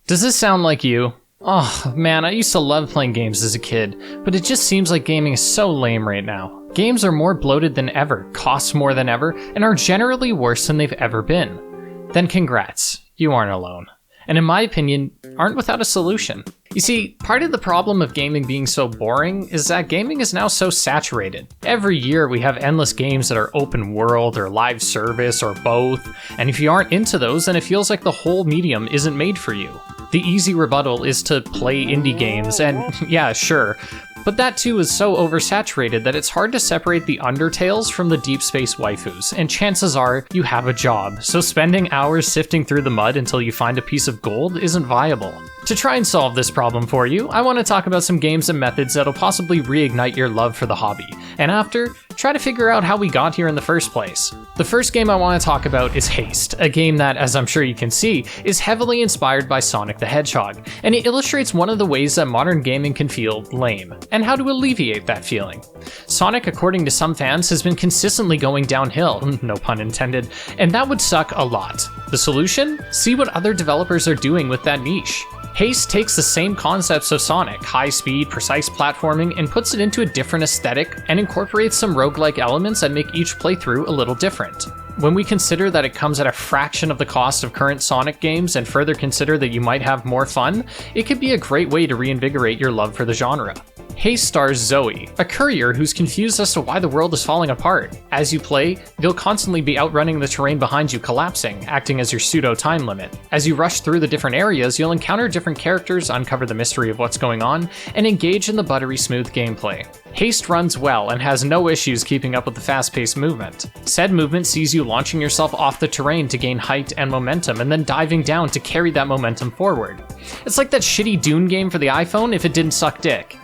Does this sound like you? Oh man, I used to love playing games as a kid, but it just seems like gaming is so lame right now. Games are more bloated than ever, cost more than ever, and are generally worse than they've ever been. Then congrats, you aren't alone. And in my opinion, aren't without a solution. You see, part of the problem of gaming being so boring is that gaming is now so saturated. Every year we have endless games that are open world or live service or both, and if you aren't into those, then it feels like the whole medium isn't made for you. The easy rebuttal is to play indie games, and yeah, sure, but that too is so oversaturated that it's hard to separate the Undertales from the Deep Space Waifus, and chances are you have a job, so spending hours sifting through the mud until you find a piece of gold isn't viable. To try and solve this problem for you, I want to talk about some games and methods that'll possibly reignite your love for the hobby, and after, try to figure out how we got here in the first place. The first game I want to talk about is Haste, a game that, as I'm sure you can see, is heavily inspired by Sonic the Hedgehog, and it illustrates one of the ways that modern gaming can feel lame, and how to alleviate that feeling. Sonic, according to some fans, has been consistently going downhill, no pun intended, and that would suck a lot. The solution? See what other developers are doing with that niche. Haste takes the same concepts of Sonic, high speed, precise platforming, and puts it into a different aesthetic, and incorporates some roguelike elements that make each playthrough a little different. When we consider that it comes at a fraction of the cost of current Sonic games, and further consider that you might have more fun, it could be a great way to reinvigorate your love for the genre. Haste stars Zoe, a courier who's confused as to why the world is falling apart. As you play, you'll constantly be outrunning the terrain behind you collapsing, acting as your pseudo time limit. As you rush through the different areas, you'll encounter different characters, uncover the mystery of what's going on, and engage in the buttery smooth gameplay. Haste runs well and has no issues keeping up with the fast-paced movement. Said movement sees you launching yourself off the terrain to gain height and momentum, and then diving down to carry that momentum forward. It's like that shitty Dune game for the iPhone if it didn't suck dick.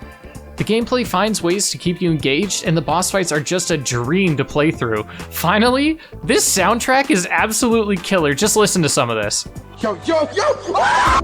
The gameplay finds ways to keep you engaged, and the boss fights are just a dream to play through. Finally, this soundtrack is absolutely killer. Just listen to some of this. Yo, yo, yo! Ah!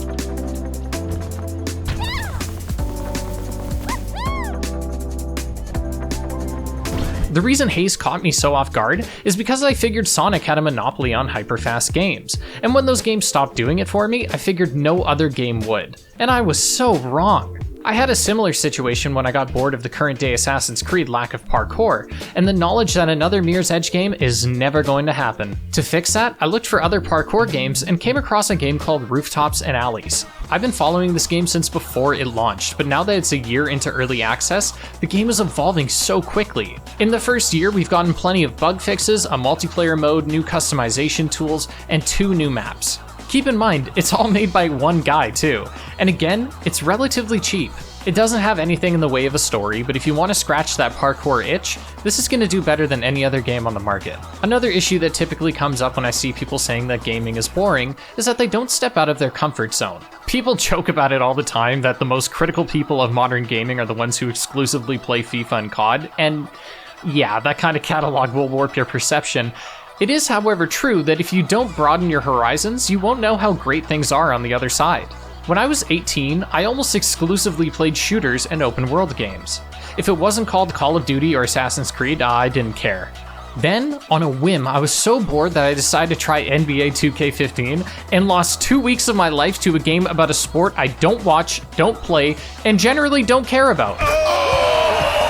The reason Haste caught me so off guard is because I figured Sonic had a monopoly on hyper-fast games, and when those games stopped doing it for me, I figured no other game would. And I was so wrong. I had a similar situation when I got bored of the current-day Assassin's Creed lack of parkour, and the knowledge that another Mirror's Edge game is never going to happen. To fix that, I looked for other parkour games and came across a game called Rooftops and Alleys. I've been following this game since before it launched, but now that it's a year into early access, the game is evolving so quickly. In the first year, we've gotten plenty of bug fixes, a multiplayer mode, new customization tools, and 2 new maps. Keep in mind, it's all made by one guy too. And again, it's relatively cheap. It doesn't have anything in the way of a story, but if you want to scratch that parkour itch, this is going to do better than any other game on the market. Another issue that typically comes up when I see people saying that gaming is boring is that they don't step out of their comfort zone. People joke about it all the time that the most critical people of modern gaming are the ones who exclusively play FIFA and COD, and yeah, that kind of catalog will warp your perception. It is, however, true that if you don't broaden your horizons, you won't know how great things are on the other side. When I was 18, I almost exclusively played shooters and open world games. If it wasn't called Call of Duty or Assassin's Creed, I didn't care. Then, on a whim, I was so bored that I decided to try NBA 2K15 and lost 2 weeks of my life to a game about a sport I don't watch, don't play, and generally don't care about.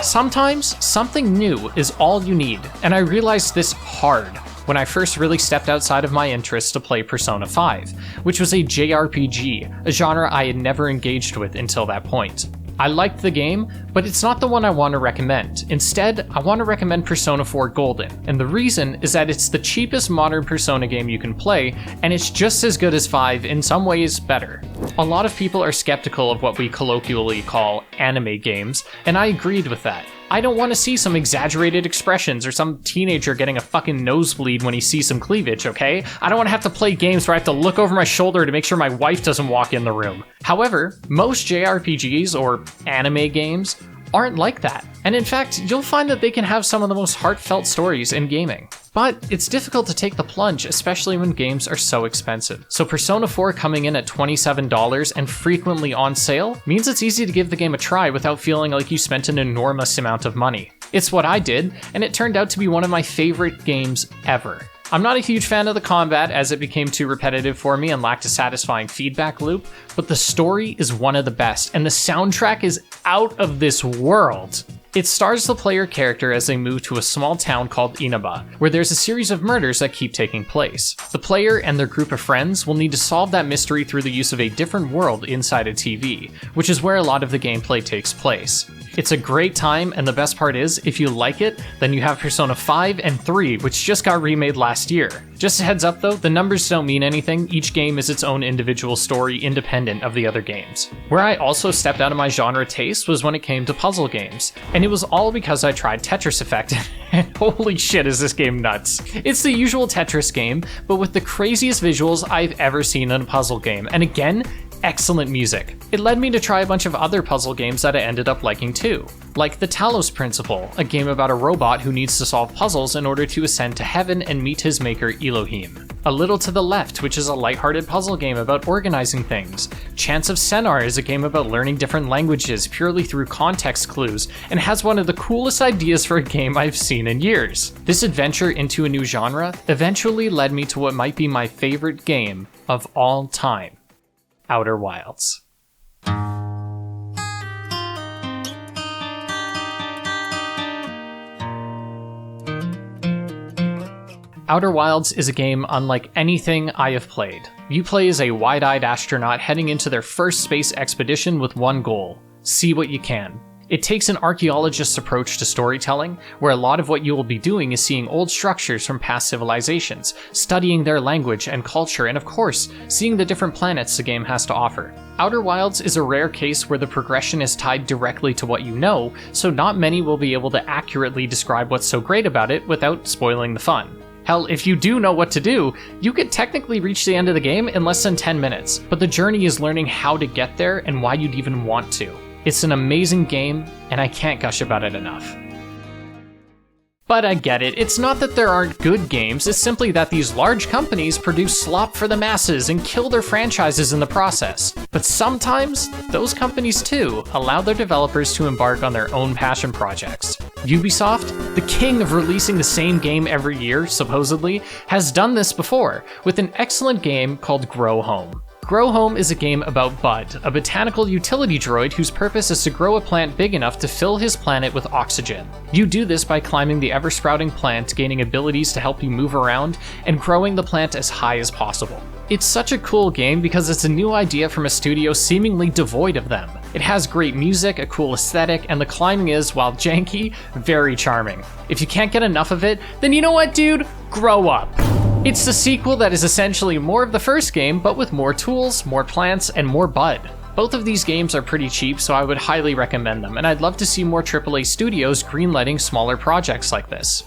Sometimes, something new is all you need, and I realized this hard when I first really stepped outside of my interests to play Persona 5, which was a JRPG, a genre I had never engaged with until that point. I liked the game, but it's not the one I want to recommend. Instead, I want to recommend Persona 4 Golden, and the reason is that it's the cheapest modern Persona game you can play, and it's just as good as 5, in some ways better. A lot of people are skeptical of what we colloquially call anime games, and I agreed with that. I don't want to see some exaggerated expressions or some teenager getting a fucking nosebleed when he sees some cleavage, okay? I don't want to have to play games where I have to look over my shoulder to make sure my wife doesn't walk in the room. However, most JRPGs, or anime games, aren't like that. And in fact, you'll find that they can have some of the most heartfelt stories in gaming. But it's difficult to take the plunge, especially when games are so expensive. So Persona 4 coming in at $27 and frequently on sale means it's easy to give the game a try without feeling like you spent an enormous amount of money. It's what I did, and it turned out to be one of my favorite games ever. I'm not a huge fan of the combat as it became too repetitive for me and lacked a satisfying feedback loop, but the story is one of the best, and the soundtrack is out of this world. It stars the player character as they move to a small town called Inaba, where there's a series of murders that keep taking place. The player and their group of friends will need to solve that mystery through the use of a different world inside a TV, which is where a lot of the gameplay takes place. It's a great time, and the best part is, if you like it, then you have Persona 5 and 3, which just got remade last year. Just a heads up though, the numbers don't mean anything, each game is its own individual story independent of the other games. Where I also stepped out of my genre taste was when it came to puzzle games, and it was all because I tried Tetris Effect, and holy shit is this game nuts. It's the usual Tetris game, but with the craziest visuals I've ever seen in a puzzle game, and again, excellent music. It led me to try a bunch of other puzzle games that I ended up liking too, like The Talos Principle, a game about a robot who needs to solve puzzles in order to ascend to heaven and meet his maker Elohim. A Little to the Left, which is a lighthearted puzzle game about organizing things. Chants of Sennar is a game about learning different languages purely through context clues, and has one of the coolest ideas for a game I've seen in years. This adventure into a new genre eventually led me to what might be my favorite game of all time. Outer Wilds. Outer Wilds is a game unlike anything I have played. You play as a wide-eyed astronaut heading into their first space expedition with one goal: see what you can. It takes an archaeologist's approach to storytelling, where a lot of what you will be doing is seeing old structures from past civilizations, studying their language and culture, and of course, seeing the different planets the game has to offer. Outer Wilds is a rare case where the progression is tied directly to what you know, so not many will be able to accurately describe what's so great about it without spoiling the fun. Hell, if you do know what to do, you could technically reach the end of the game in less than 10 minutes, but the journey is learning how to get there and why you'd even want to. It's an amazing game, and I can't gush about it enough. But I get it, it's not that there aren't good games, it's simply that these large companies produce slop for the masses and kill their franchises in the process. But sometimes, those companies too allow their developers to embark on their own passion projects. Ubisoft, the king of releasing the same game every year, supposedly, has done this before, with an excellent game called Grow Home. Grow Home is a game about Bud, a botanical utility droid whose purpose is to grow a plant big enough to fill his planet with oxygen. You do this by climbing the ever-sprouting plant, gaining abilities to help you move around, and growing the plant as high as possible. It's such a cool game because it's a new idea from a studio seemingly devoid of them. It has great music, a cool aesthetic, and the climbing is, while janky, very charming. If you can't get enough of it, then you know what, dude? Grow up! It's the sequel that is essentially more of the first game, but with more tools, more plants, and more Bud. Both of these games are pretty cheap, so I would highly recommend them, and I'd love to see more AAA studios greenlighting smaller projects like this.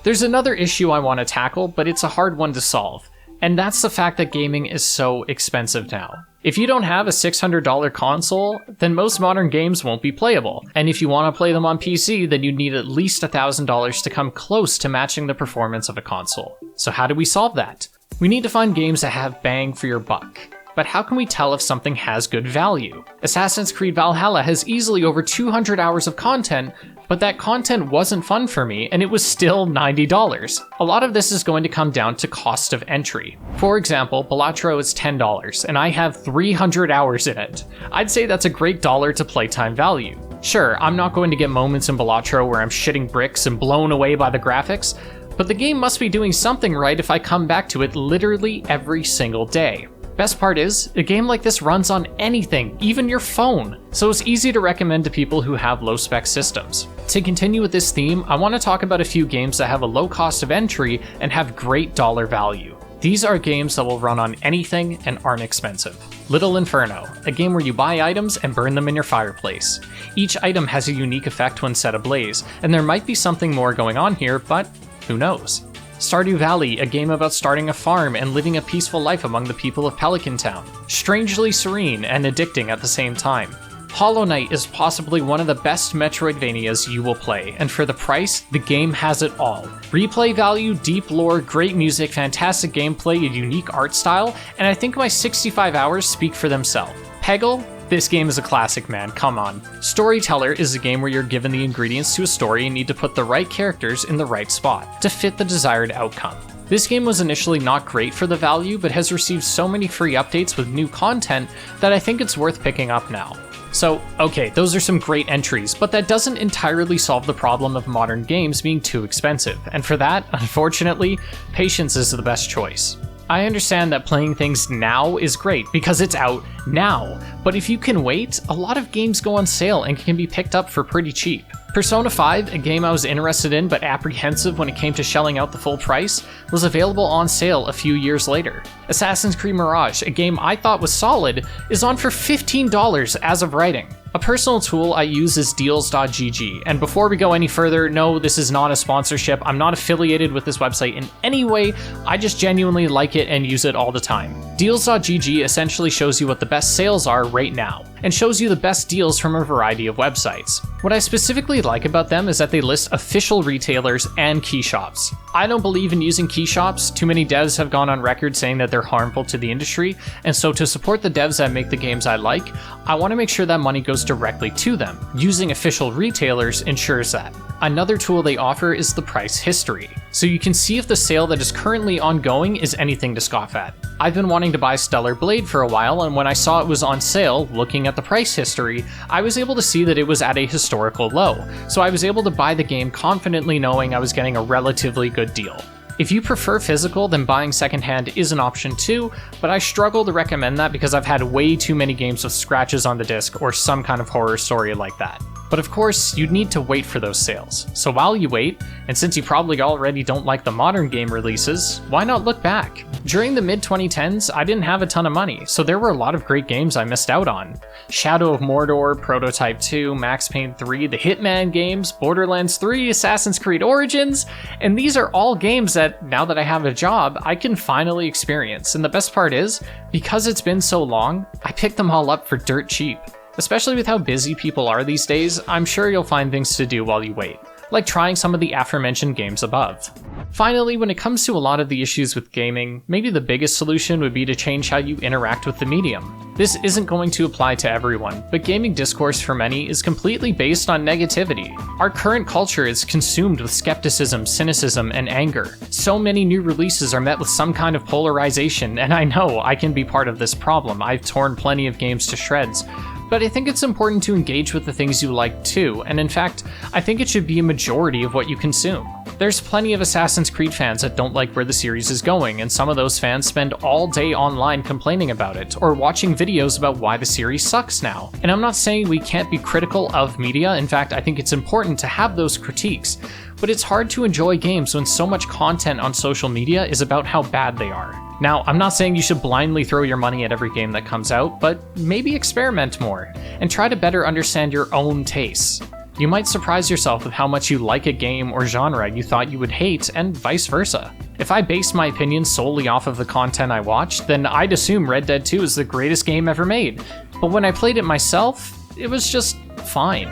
There's another issue I want to tackle, but it's a hard one to solve, and that's the fact that gaming is so expensive now. If you don't have a $600 console, then most modern games won't be playable, and if you want to play them on PC, then you'd need at least $1,000 to come close to matching the performance of a console. So how do we solve that? We need to find games that have bang for your buck. But how can we tell if something has good value? Assassin's Creed Valhalla has easily over 200 hours of content, but that content wasn't fun for me, and it was still $90. A lot of this is going to come down to cost of entry. For example, Balatro is $10, and I have 300 hours in it. I'd say that's a great dollar to playtime value. Sure, I'm not going to get moments in Balatro where I'm shitting bricks and blown away by the graphics, but the game must be doing something right if I come back to it literally every single day. Best part is, a game like this runs on anything, even your phone, so it's easy to recommend to people who have low-spec systems. To continue with this theme, I want to talk about a few games that have a low cost of entry and have great dollar value. These are games that will run on anything and aren't expensive. Little Inferno, a game where you buy items and burn them in your fireplace. Each item has a unique effect when set ablaze, and there might be something more going on here, but who knows? Stardew Valley, a game about starting a farm and living a peaceful life among the people of Pelican Town. Strangely serene and addicting at the same time. Hollow Knight is possibly one of the best Metroidvanias you will play, and for the price, the game has it all. Replay value, deep lore, great music, fantastic gameplay, a unique art style, and I think my 65 hours speak for themselves. Peggle? This game is a classic, man, come on. Storyteller is a game where you're given the ingredients to a story and need to put the right characters in the right spot to fit the desired outcome. This game was initially not great for the value, but has received so many free updates with new content that I think it's worth picking up now. So, okay, those are some great entries, but that doesn't entirely solve the problem of modern games being too expensive, and for that, unfortunately, patience is the best choice. I understand that playing things now is great because it's out now, but if you can wait, a lot of games go on sale and can be picked up for pretty cheap. Persona 5, a game I was interested in but apprehensive when it came to shelling out the full price, was available on sale a few years later. Assassin's Creed Mirage, a game I thought was solid, is on for $15 as of writing. A personal tool I use is deals.gg, and before we go any further, no, this is not a sponsorship, I'm not affiliated with this website in any way, I just genuinely like it and use it all the time. Deals.gg essentially shows you what the best sales are right now, and shows you the best deals from a variety of websites. What I specifically like about them is that they list official retailers and key shops. I don't believe in using key shops, too many devs have gone on record saying that they're harmful to the industry, and so to support the devs that make the games I like, I want to make sure that money goes directly to them. Using official retailers ensures that. Another tool they offer is the price history, so you can see if the sale that is currently ongoing is anything to scoff at. I've been wanting to buy Stellar Blade for a while, and when I saw it was on sale, looking at the price history, I was able to see that it was at a historical low, so I was able to buy the game confidently knowing I was getting a relatively good deal. If you prefer physical, then buying secondhand is an option too, but I struggle to recommend that because I've had way too many games with scratches on the disc or some kind of horror story like that. But of course, you'd need to wait for those sales. So while you wait, and since you probably already don't like the modern game releases, why not look back? During the mid-2010s, I didn't have a ton of money, so there were a lot of great games I missed out on. Shadow of Mordor, Prototype 2, Max Payne 3, the Hitman games, Borderlands 3, Assassin's Creed Origins, and these are all games that, now that I have a job, I can finally experience. And the best part is, because it's been so long, I picked them all up for dirt cheap. Especially with how busy people are these days, I'm sure you'll find things to do while you wait, like trying some of the aforementioned games above. Finally, when it comes to a lot of the issues with gaming, maybe the biggest solution would be to change how you interact with the medium. This isn't going to apply to everyone, but gaming discourse for many is completely based on negativity. Our current culture is consumed with skepticism, cynicism, and anger. So many new releases are met with some kind of polarization, and I know I can be part of this problem. I've torn plenty of games to shreds. But I think it's important to engage with the things you like too, and in fact, I think it should be a majority of what you consume. There's plenty of Assassin's Creed fans that don't like where the series is going, and some of those fans spend all day online complaining about it, or watching videos about why the series sucks now. And I'm not saying we can't be critical of media, in fact, I think it's important to have those critiques, but it's hard to enjoy games when so much content on social media is about how bad they are. Now, I'm not saying you should blindly throw your money at every game that comes out, but maybe experiment more, and try to better understand your own tastes. You might surprise yourself with how much you like a game or genre you thought you would hate, and vice versa. If I based my opinion solely off of the content I watched, then I'd assume Red Dead 2 is the greatest game ever made. But when I played it myself, it was just fine.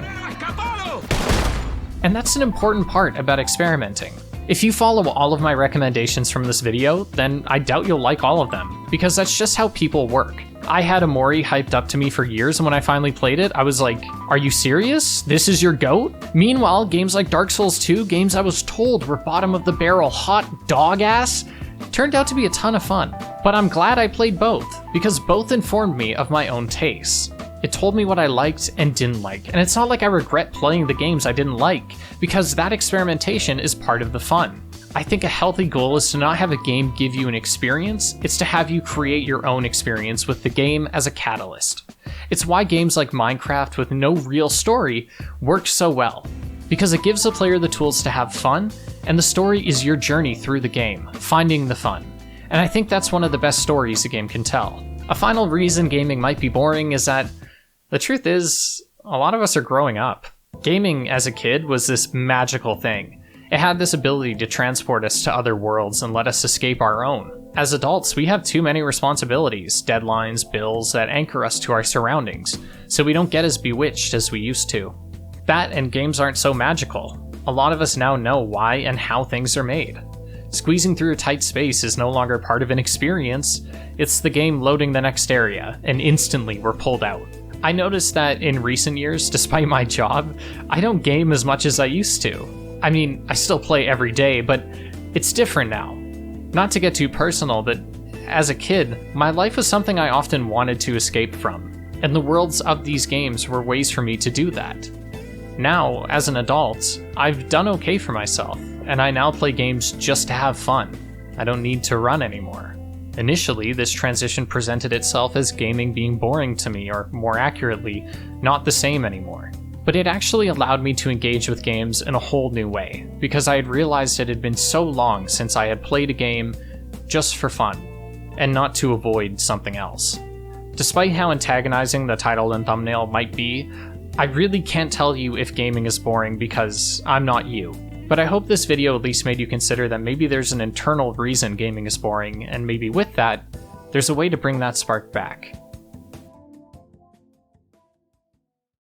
And that's an important part about experimenting. If you follow all of my recommendations from this video, then I doubt you'll like all of them, because that's just how people work. I had Amori hyped up to me for years, and when I finally played it, I was like, are you serious? This is your GOAT? Meanwhile, games like Dark Souls 2, games I was told were bottom of the barrel hot dog ass, turned out to be a ton of fun. But I'm glad I played both, because both informed me of my own tastes. It told me what I liked and didn't like, and it's not like I regret playing the games I didn't like, because that experimentation is part of the fun. I think a healthy goal is to not have a game give you an experience, it's to have you create your own experience with the game as a catalyst. It's why games like Minecraft with no real story work so well, because it gives the player the tools to have fun, and the story is your journey through the game, finding the fun. And I think that's one of the best stories a game can tell. A final reason gaming might be boring is that the truth is, a lot of us are growing up. Gaming as a kid was this magical thing. It had this ability to transport us to other worlds and let us escape our own. As adults, we have too many responsibilities, deadlines, bills that anchor us to our surroundings, so we don't get as bewitched as we used to. That and games aren't so magical. A lot of us now know why and how things are made. Squeezing through a tight space is no longer part of an experience, it's the game loading the next area, and instantly we're pulled out. I noticed that in recent years, despite my job, I don't game as much as I used to. I mean, I still play every day, but it's different now. Not to get too personal, but as a kid, my life was something I often wanted to escape from, and the worlds of these games were ways for me to do that. Now, as an adult, I've done okay for myself, and I now play games just to have fun. I don't need to run anymore. Initially, this transition presented itself as gaming being boring to me, or more accurately, not the same anymore. But it actually allowed me to engage with games in a whole new way, because I had realized it had been so long since I had played a game just for fun, and not to avoid something else. Despite how antagonizing the title and thumbnail might be, I really can't tell you if gaming is boring because I'm not you. But I hope this video at least made you consider that maybe there's an internal reason gaming is boring, and maybe with that, there's a way to bring that spark back.